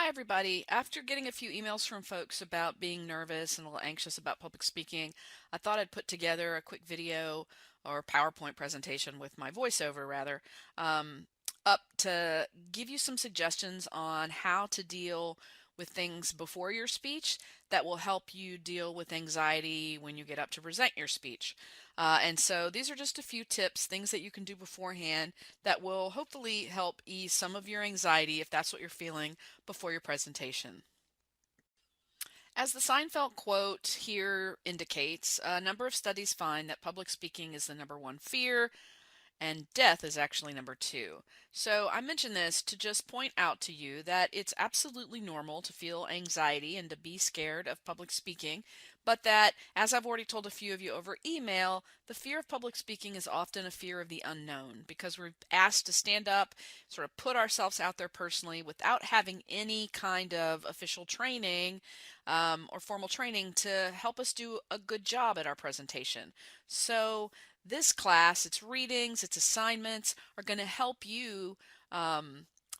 Hi, everybody. After getting a few emails from folks about being nervous and a little anxious about public speaking, I thought I'd put together a quick video or PowerPoint presentation with my voiceover, rather, um, up to give you some suggestions on how to deal with things before your speech that will help you deal with anxiety when you get up to present your speech. And so these are just a few tips, things that you can do beforehand that will hopefully help ease some of your anxiety if that's what you're feeling before your presentation. As the Seinfeld quote here indicates, a number of studies find that public speaking is the number one fear, and death is actually number two. So I mention this to just point out to you that it's absolutely normal to feel anxiety and to be scared of public speaking, but that, as I've already told a few of you over email, the fear of public speaking is often a fear of the unknown because we're asked to stand up, sort of put ourselves out there personally without having any kind of official training or formal training to help us do a good job at our presentation. So this class, its readings, its assignments are going to help you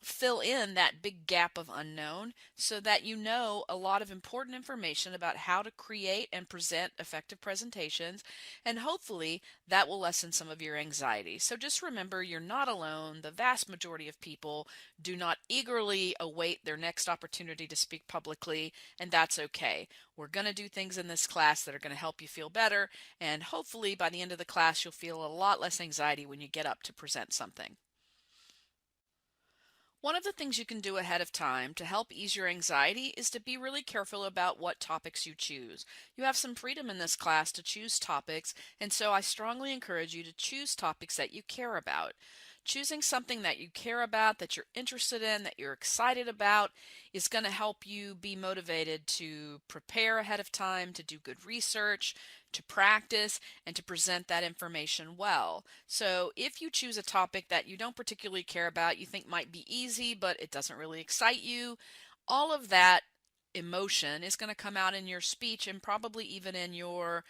fill in that big gap of unknown so that you know a lot of important information about how to create and present effective presentations, and hopefully that will lessen some of your anxiety. So just remember, you're not alone. The vast majority of people do not eagerly await their next opportunity to speak publicly, and that's okay. We're going to do things in this class that are going to help you feel better, and hopefully by the end of the class you'll feel a lot less anxiety when you get up to present something. One of the things you can do ahead of time to help ease your anxiety is to be really careful about what topics you choose. You have some freedom in this class to choose topics, and so I strongly encourage you to choose topics that you care about. Choosing something that you care about, that you're interested in, that you're excited about, is going to help you be motivated to prepare ahead of time, to do good research, to practice, and to present that information well. So if you choose a topic that you don't particularly care about, you think might be easy, but it doesn't really excite you, all of that emotion is going to come out in your speech and probably even in your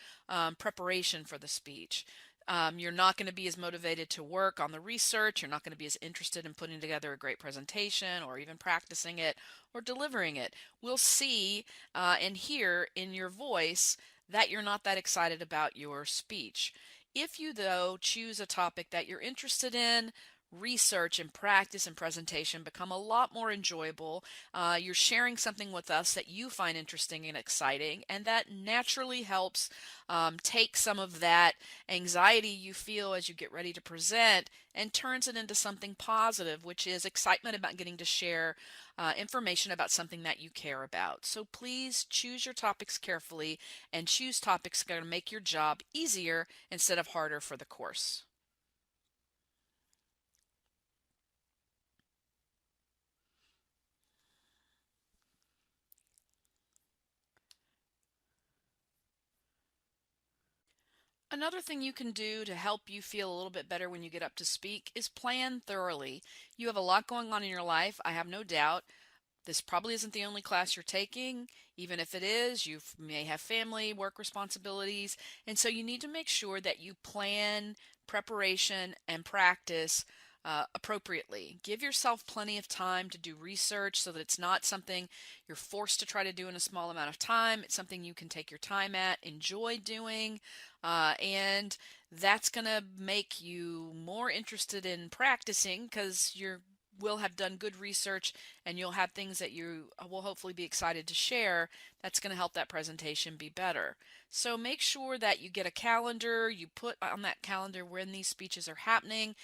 preparation for the speech. You're not going to be as motivated to work on the research. You're not going to be as interested in putting together a great presentation or even practicing it or delivering it. We'll see and hear in your voice that you're not that excited about your speech. If you, though, choose a topic that you're interested in, research and practice and presentation become a lot more enjoyable. You're sharing something with us that you find interesting and exciting, and that naturally helps take some of that anxiety you feel as you get ready to present and turns it into something positive, which is excitement about getting to share information about something that you care about. So please choose your topics carefully and choose topics that are going to make your job easier instead of harder for the course. Another thing you can do to help you feel a little bit better when you get up to speak is plan thoroughly. You have a lot going on in your life, I have no doubt. This probably isn't the only class you're taking. Even if it is, you may have family, work responsibilities, and so you need to make sure that you plan preparation and practice appropriately. Give yourself plenty of time to do research so that it's not something you're forced to try to do in a small amount of time. It's something you can take your time at, enjoy doing, and that's going to make you more interested in practicing because you're will have done good research and you'll have things that you will hopefully be excited to share that's going to help that presentation be better. So make sure that you get a calendar, you put on that calendar when these speeches are happening.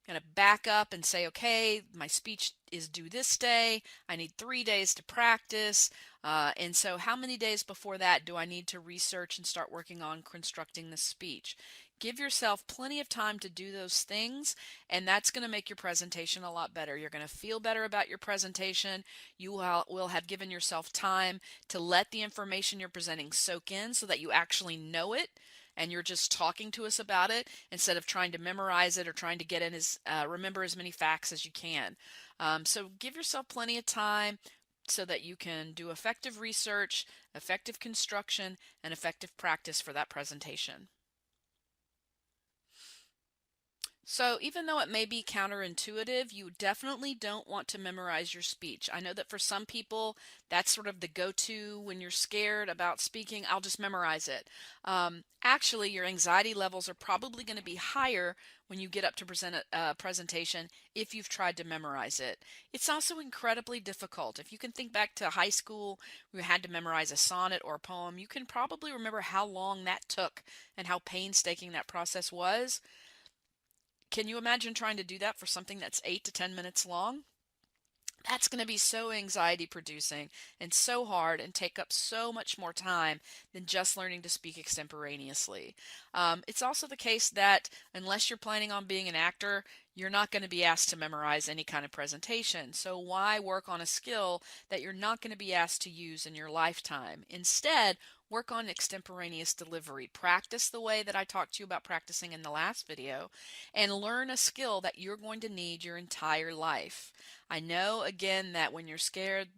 Going to back up and say, okay, my speech is due this day. I need 3 days to practice. And so how many days before that do I need to research and start working on constructing the speech? Give yourself plenty of time to do those things, and that's going to make your presentation a lot better. You're going to feel better about your presentation. You will have given yourself time to let the information you're presenting soak in so that you actually know it and you're just talking to us about it instead of trying to memorize it or trying to get in remember as many facts as you can. So give yourself plenty of time so that you can do effective research, effective construction, and effective practice for that presentation. So even though it may be counterintuitive, you definitely don't want to memorize your speech. I know that for some people, that's sort of the go-to when you're scared about speaking. I'll just memorize it. Actually, your anxiety levels are probably going to be higher when you get up to present a presentation if you've tried to memorize it. It's also incredibly difficult. If you can think back to high school, we had to memorize a sonnet or a poem, you can probably remember how long that took and how painstaking that process was. Can you imagine trying to do that for something that's 8 to 10 minutes long? That's going to be so anxiety producing and so hard and take up so much more time than just learning to speak extemporaneously. It's also the case that unless you're planning on being an actor, you're not going to be asked to memorize any kind of presentation. So why work on a skill that you're not going to be asked to use in your lifetime? Instead, work on extemporaneous delivery. Practice the way that I talked to you about practicing in the last video and learn a skill that you're going to need your entire life. I know, again, that when you're scared,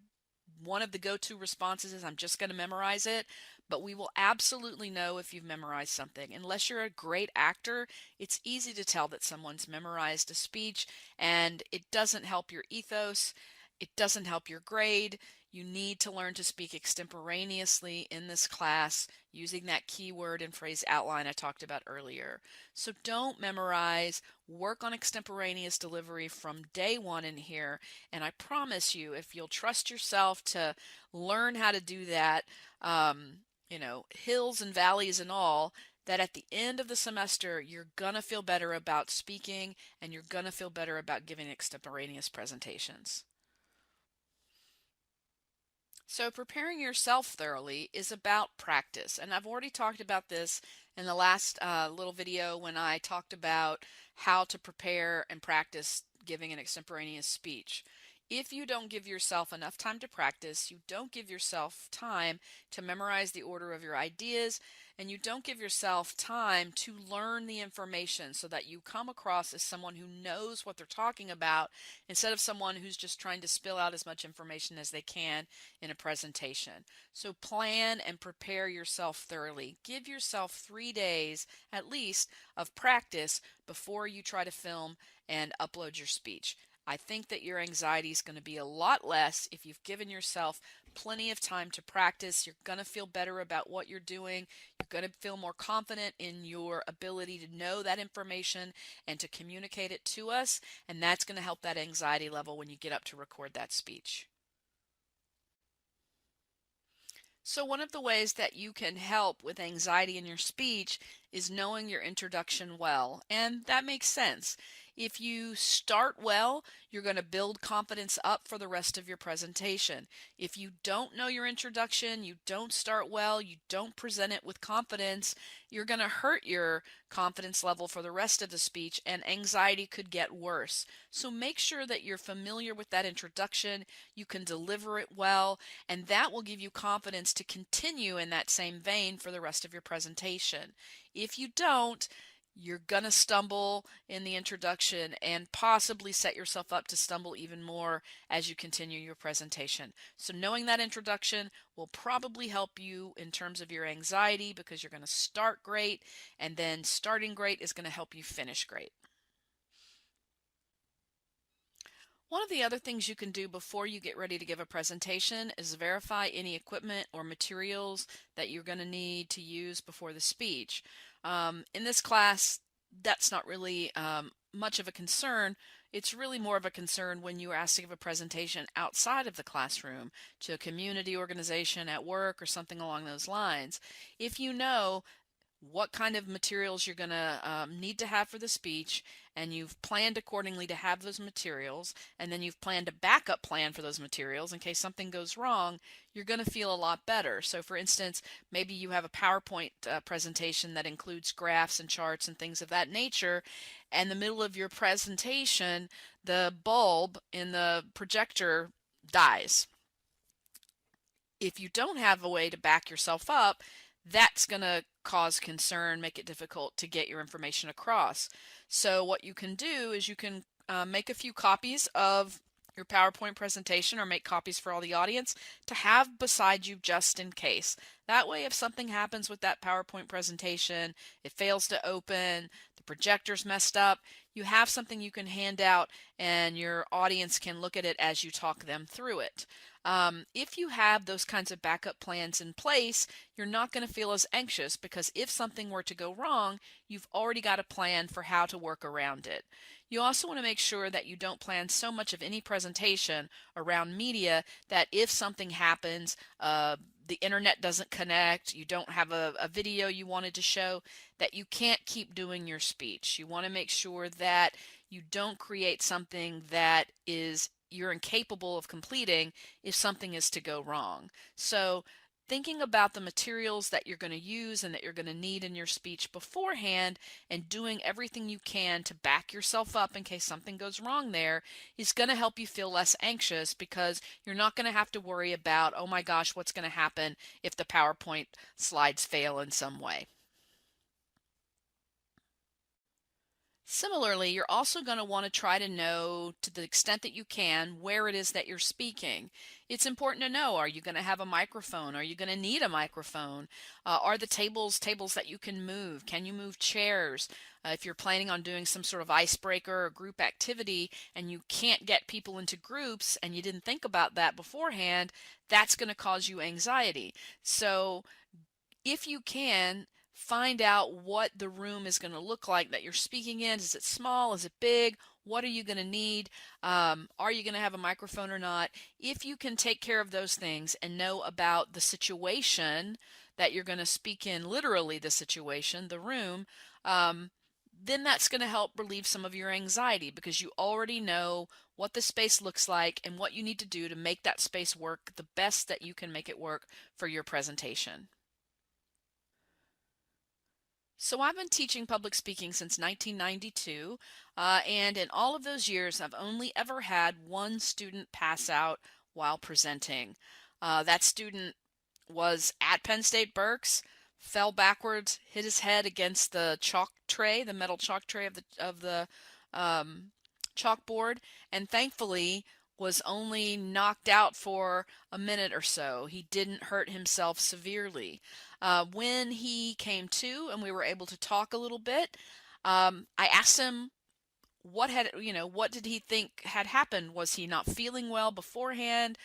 one of the go-to responses is, I'm just going to memorize it. But we will absolutely know if you've memorized something. Unless you're a great actor, it's easy to tell that someone's memorized a speech, and it doesn't help your ethos. It doesn't help your grade. You need to learn to speak extemporaneously in this class using that keyword and phrase outline I talked about earlier. So don't memorize. Work on extemporaneous delivery from day one in here. And I promise you, if you'll trust yourself to learn how to do that, hills and valleys and all, that at the end of the semester, you're going to feel better about speaking and you're going to feel better about giving extemporaneous presentations. So preparing yourself thoroughly is about practice. And I've already talked about this in the last little video when I talked about how to prepare and practice giving an extemporaneous speech. If you don't give yourself enough time to practice, you don't give yourself time to memorize the order of your ideas, and you don't give yourself time to learn the information so that you come across as someone who knows what they're talking about instead of someone who's just trying to spill out as much information as they can in a presentation. So plan and prepare yourself thoroughly. Give yourself 3 days at least of practice before you try to film and upload your speech. I think that your anxiety is going to be a lot less if you've given yourself plenty of time to practice. You're going to feel better about what you're doing. You're going to feel more confident in your ability to know that information and to communicate it to us. And that's going to help that anxiety level when you get up to record that speech. So one of the ways that you can help with anxiety in your speech is knowing your introduction well. And that makes sense. If you start well, you're going to build confidence up for the rest of your presentation. If you don't know your introduction, you don't start well, you don't present it with confidence, you're going to hurt your confidence level for the rest of the speech, and anxiety could get worse. So make sure that you're familiar with that introduction, you can deliver it well, and that will give you confidence to continue in that same vein for the rest of your presentation. If you don't, you're going to stumble in the introduction and possibly set yourself up to stumble even more as you continue your presentation. So knowing that introduction will probably help you in terms of your anxiety because you're going to start great, and then starting great is going to help you finish great. One of the other things you can do before you get ready to give a presentation is verify any equipment or materials that you're going to need to use before the speech. In this class, that's not really much of a concern. It's really more of a concern when you are asked to give a presentation outside of the classroom to a community organization at work or something along those lines. If you know what kind of materials you're going to need to have for the speech, and you've planned accordingly to have those materials, and then you've planned a backup plan for those materials in case something goes wrong, you're going to feel a lot better. So for instance, maybe you have a PowerPoint presentation that includes graphs and charts and things of that nature, and in the middle of your presentation, the bulb in the projector dies. If you don't have a way to back yourself up, that's going to cause concern, make it difficult to get your information across. So what you can do is you can make a few copies of your PowerPoint presentation, or make copies for all the audience to have beside you just in case. That way, if something happens with that PowerPoint presentation, it fails to open, the projector's messed up, you have something you can hand out and your audience can look at it as you talk them through it. If you have those kinds of backup plans in place, you're not going to feel as anxious because if something were to go wrong, you've already got a plan for how to work around it. You also want to make sure that you don't plan so much of any presentation around media that if something happens, the internet doesn't connect, you don't have a video you wanted to show, that you can't keep doing your speech. You want to make sure that you don't create something that is you're incapable of completing if something is to go wrong. So thinking about the materials that you're going to use and that you're going to need in your speech beforehand and doing everything you can to back yourself up in case something goes wrong there is going to help you feel less anxious because you're not going to have to worry about, oh my gosh, what's going to happen if the PowerPoint slides fail in some way. Similarly, you're also going to want to try to know, to the extent that you can, where it is that you're speaking. It's important to know, are you going to have a microphone? Are you going to need a microphone? Are the tables that you can move? Can you move chairs? If you're planning on doing some sort of icebreaker or group activity and you can't get people into groups and you didn't think about that beforehand, that's going to cause you anxiety. So if you can, find out what the room is going to look like that you're speaking in. Is it small? Is it big? What are you going to need? Are you going to have a microphone or not? If you can take care of those things and know about the situation that you're going to speak in, literally the situation, the room, then that's going to help relieve some of your anxiety because you already know what the space looks like and what you need to do to make that space work the best that you can make it work for your presentation. So I've been teaching public speaking since 1992, and in all of those years, I've only ever had one student pass out while presenting. That student was at Penn State Berks, fell backwards, hit his head against the chalk tray, the metal chalk tray of the um, chalkboard, and thankfully was only knocked out for a minute or so. He didn't hurt himself severely. When he came to and we were able to talk a little bit, I asked him what did he think had happened? Was he not feeling well beforehand?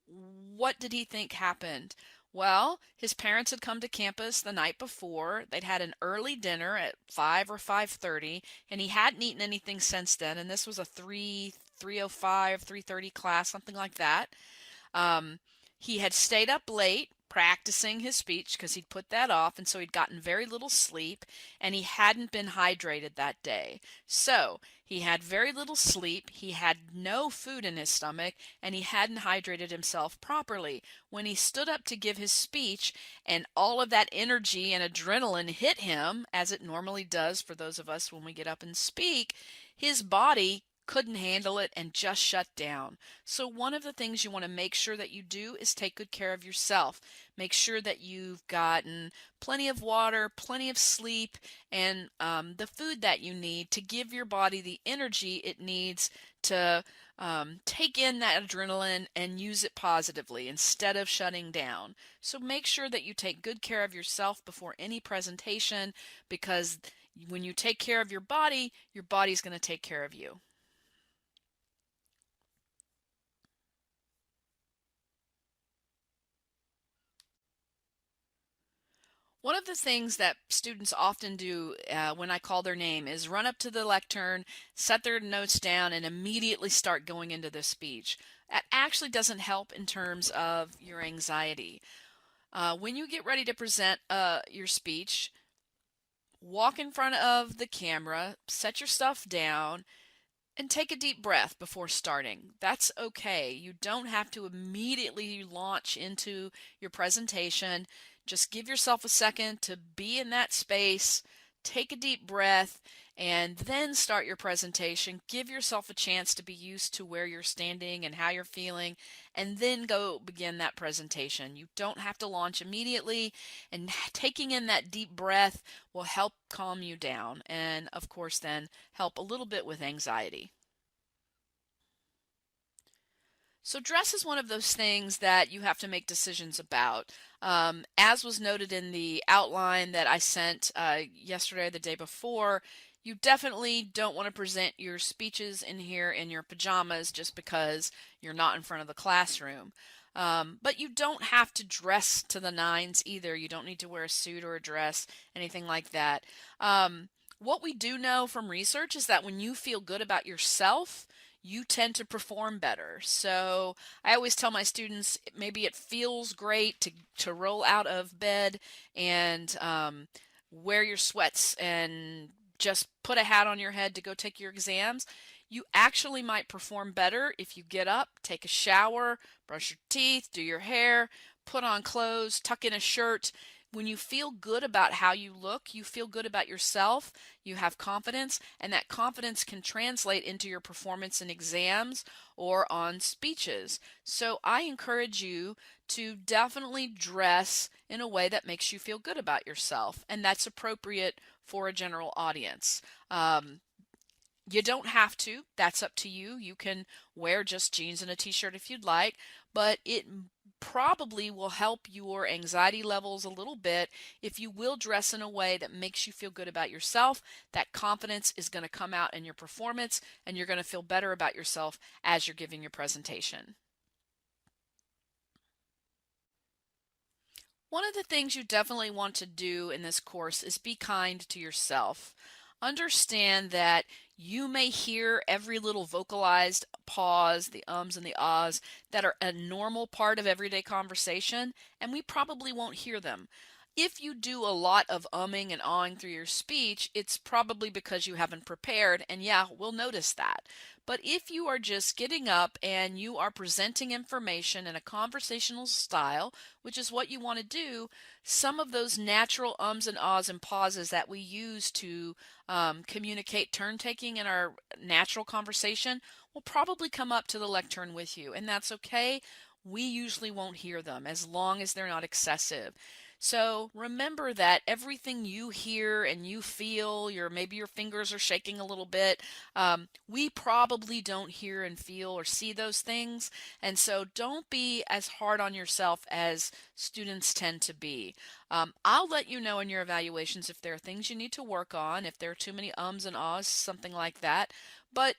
What did he think happened? Well, his parents had come to campus the night before. They'd had an early dinner at 5 or 5:30, and he hadn't eaten anything since then, and this was a 3:05, 3:30 class, something like that. Um, he had stayed up late practicing his speech because he'd put that off, and so he'd gotten very little sleep, and he hadn't been hydrated that day. So he had very little sleep, he had no food in his stomach, and he hadn't hydrated himself properly. When he stood up to give his speech, and all of that energy and adrenaline hit him, as it normally does for those of us when we get up and speak, his body couldn't handle it and just shut down. So one of the things you want to make sure that you do is take good care of yourself. Make sure that you've gotten plenty of water, plenty of sleep, and the food that you need to give your body the energy it needs to take in that adrenaline and use it positively instead of shutting down. So make sure that you take good care of yourself before any presentation because when you take care of your body's going to take care of you. One of the things that students often do when I call their name is run up to the lectern, set their notes down, and immediately start going into the speech. That actually doesn't help in terms of your anxiety. When you get ready to present your speech, walk in front of the camera, set your stuff down, and take a deep breath before starting. That's okay. You don't have to immediately launch into your presentation. Just give yourself a second to be in that space, take a deep breath, and then start your presentation. Give yourself a chance to be used to where you're standing and how you're feeling, and then go begin that presentation. You don't have to launch immediately, and taking in that deep breath will help calm you down and, of course, then help a little bit with anxiety. So dress is one of those things that you have to make decisions about. As was noted in the outline that I sent yesterday or the day before, You definitely don't want to present your speeches in here in your pajamas just because you're not in front of the classroom. But you don't have to dress to the nines either. You don't need to wear a suit or a dress, anything like that. What we do know from research is that when you feel good about yourself, you tend to perform better. So I always tell my students maybe it feels great to roll out of bed and wear your sweats and just put a hat on your head to go take your exams. You actually might perform better if you get up, take a shower, brush your teeth, do your hair, put on clothes, tuck in a shirt. When you feel good about how you look, you feel good about yourself, you have confidence, and that confidence can translate into your performance in exams or on speeches. So I encourage you to definitely dress in a way that makes you feel good about yourself, and that's appropriate for a general audience. You don't have to. That's up to you. You can wear just jeans and a t-shirt if you'd like, but it probably will help your anxiety levels a little bit if you will dress in a way that makes you feel good about yourself. That confidence is going to come out in your performance, and you're going to feel better about yourself as you're giving your presentation. One of the things you definitely want to do in this course is be kind to yourself. Understand that you may hear every little vocalized pause, the ums and the ahs, that are a normal part of everyday conversation, and we probably won't hear them. If you do a lot of umming and ahhing through your speech, it's probably because you haven't prepared, and yeah, we'll notice that. But if you are just getting up and you are presenting information in a conversational style, which is what you want to do, some of those natural ums and ahs and pauses that we use to communicate turn taking in our natural conversation will probably come up to the lectern with you, and that's okay. We usually won't hear them as long as they're not excessive. So remember that everything you hear and you feel, maybe your fingers are shaking a little bit, we probably don't hear and feel or see those things. And so don't be as hard on yourself as students tend to be. I'll let you know in your evaluations if there are things you need to work on, if there are too many ums and ahs, something like that. But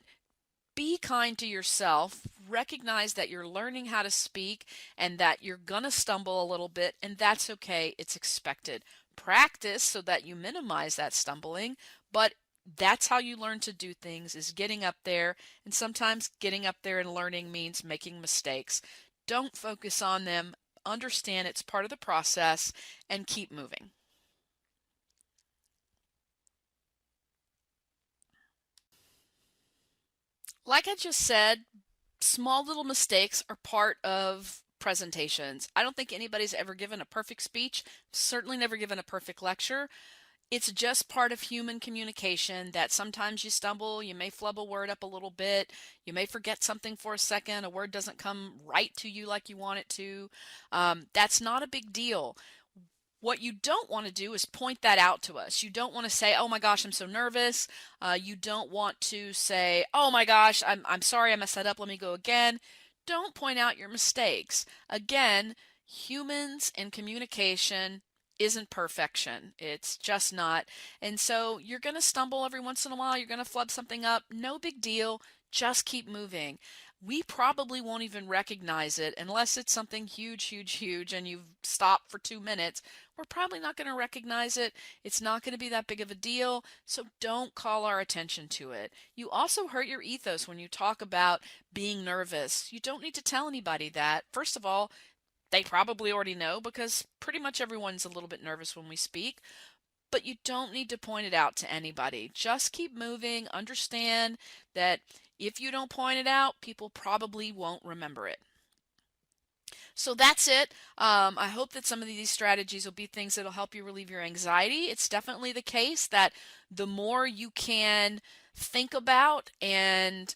be kind to yourself. Recognize that you're learning how to speak and that you're going to stumble a little bit, and that's okay. It's expected. Practice so that you minimize that stumbling, but that's how you learn to do things, is getting up there, and sometimes getting up there and learning means making mistakes. Don't focus on them. Understand it's part of the process and keep moving. Like I just said, small little mistakes are part of presentations. I don't think anybody's ever given a perfect speech, certainly never given a perfect lecture. It's just part of human communication that sometimes you stumble, you may flub a word up a little bit, you may forget something for a second, a word doesn't come right to you like you want it to. That's not a big deal. What you don't want to do is point that out to us. You don't want to say, oh my gosh, I'm so nervous. You don't want to say, oh my gosh, I'm sorry I messed that up. Let me go again. Don't point out your mistakes. Again, humans and communication isn't perfection. It's just not. And so you're going to stumble every once in a while. You're going to flub something up. No big deal. Just keep moving. We probably won't even recognize it unless it's something huge, huge, huge, and you've stopped for 2 minutes. We're probably not going to recognize it. It's not going to be that big of a deal, so don't call our attention to it. You also hurt your ethos when you talk about being nervous. You don't need to tell anybody that. First of all, they probably already know because pretty much everyone's a little bit nervous when we speak, but you don't need to point it out to anybody. Just keep moving. Understand that if you don't point it out, people probably won't remember it. So that's it. I hope that some of these strategies will be things that will help you relieve your anxiety. It's definitely the case that the more you can think about and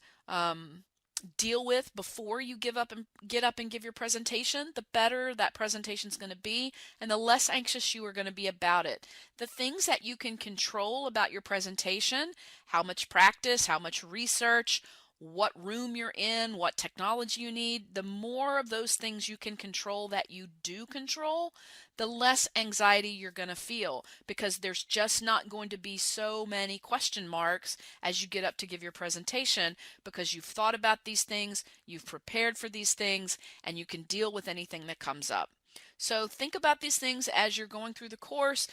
deal with before you get up and give your presentation, the better that presentation is going to be and the less anxious you are going to be about it. The things that you can control about your presentation, how much practice, how much research, what room you're in, what technology you need. The more of those things you can control that you do control, the less anxiety you're going to feel, because there's just not going to be so many question marks as you get up to give your presentation, because you've thought about these things, you've prepared for these things, and you can deal with anything that comes up. So think about these things as you're going through the course,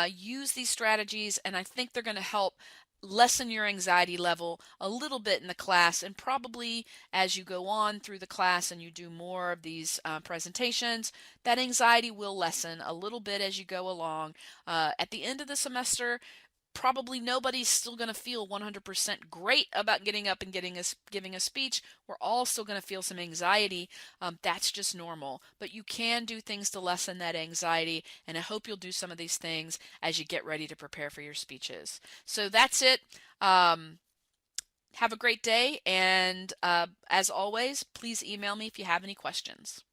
use these strategies, and I think they're going to help lessen your anxiety level a little bit in the class, and probably as you go on through the class and you do more of these presentations, that anxiety will lessen a little bit as you go along. At the end of the semester, probably nobody's still going to feel 100% great about getting up and giving a speech. We're all still going to feel some anxiety. That's just normal. But you can do things to lessen that anxiety, and I hope you'll do some of these things as you get ready to prepare for your speeches. So that's it. Have a great day, and as always, please email me if you have any questions.